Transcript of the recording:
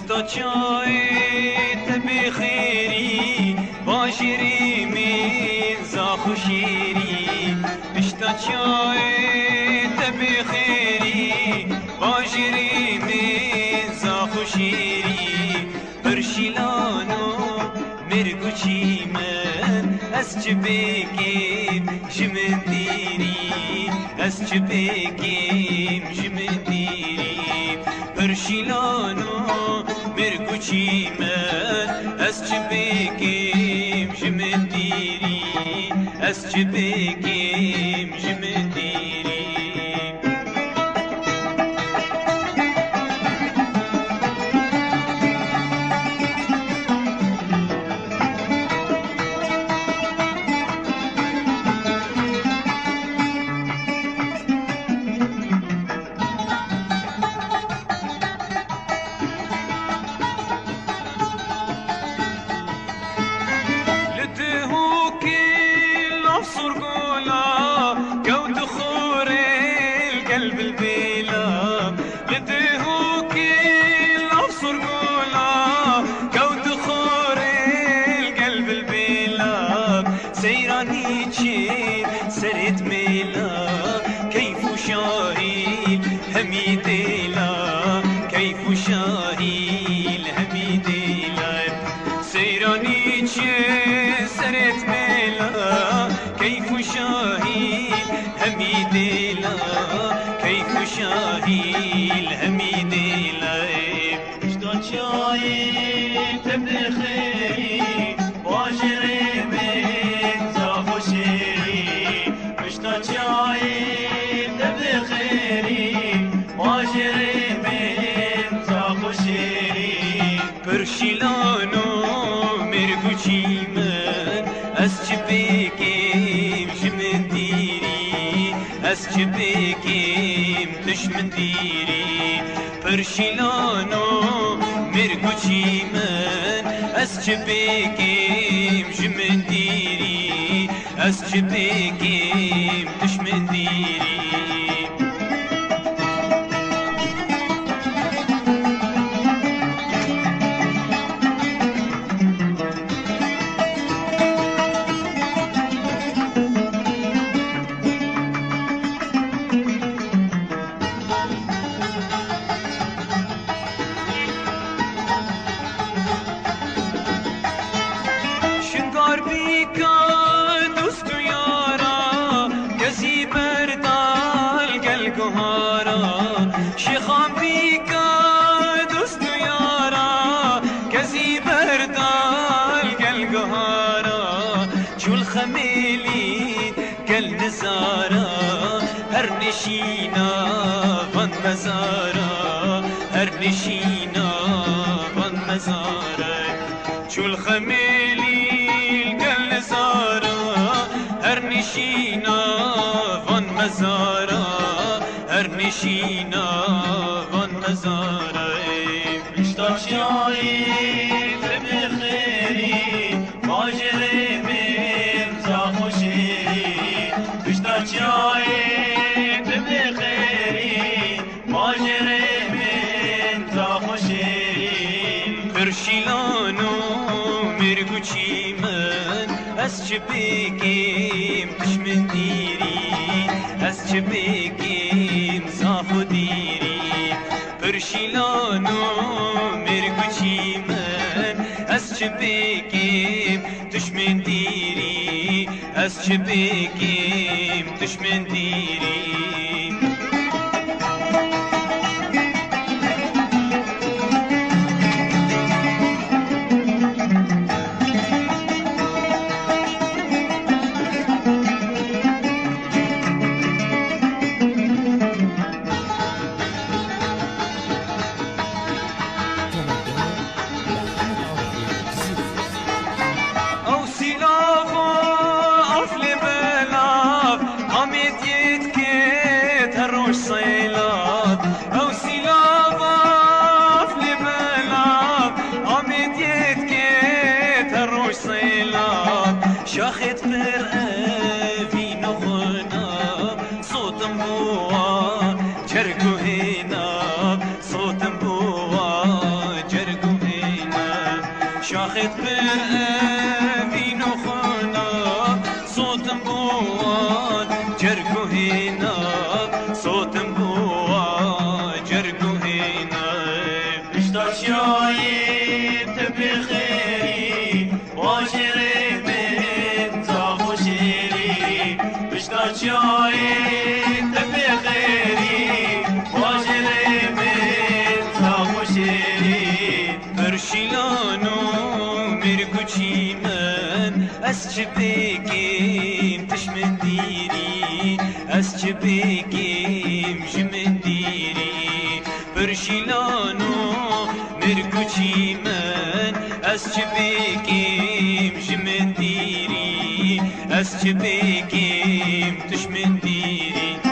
تا چای تبی خیری باشیری من زاخ و شیری تا چای تبی خیری باشیری من زاخ و شیری برشیلانو مرگو چی من از چه بگیم جمن دیری از چه بگیم جمن دیری برشیلانو مرگو چی من از چه بگیم جمن دیری از چه بگیم جمن دیری قلب البيلا لديه كل أبصر قولا قود خور القلب البيلا سيراني تشير سرت ميلا كيف شاهيل هميديلا كيف شاهيل هميديلا سيراني تشير سرت ميلا كيف شاهيل هميديلا كيف شاهيل هميديلا اشتا شاهيل تبدي خيري واجري من زاخو شيري اشتا شاهيل تبدي خيري واجري من زاخو شيري برشيلانو مرگو چی من از چه بگیم جمن دیری از چه بگیم دشمن دیری پرشیلانو مرگو چی من از چه بگیم جمن دیری از چه بگیم دشمن دیری دوست و یارا کسی بردال گل گهارا شیخان بیکا دوست و یارا کسی بردال گل گهارا چول خمیلی گل نزارا هر نشینا وان مزارا هر نشینا وان مزارا چول خمیلی هر نشینا وان مزارا هر نشینا وان مزارا اشتا شاهی بخیری ماجری من زاخو شیری اشتا شاهی بخیری ماجری من زاخو شیری برشیلانو مرگو چی من از چه بگیم دشمن دیری از چه بگیم زاخو دیری پرشیلانو مرگو چی من از چه بگیم دشمن دیری از چه بگیم دشمن دیری صيلات او سلافة في بلاد عمد يتكيت الروش صيلات شاخت فرقة في نخنا صوت مبوا جرقو هنا صوت مبوا جرقو برأبي نخنا صوت بوان جرقو هنا صوت بوان جرقو هنا اشتاق شايب تبي خيري واشري من زافو شيري اشتاق شايب تبي خيري واشري من زافو شيري برشلانو مرقوچی من از چه بگیم تشمن دیری از چه بگیم جمن دیری برشلانو مرقوچی من از چه بگیم جمن دیری از چه بگیم تشمن دیری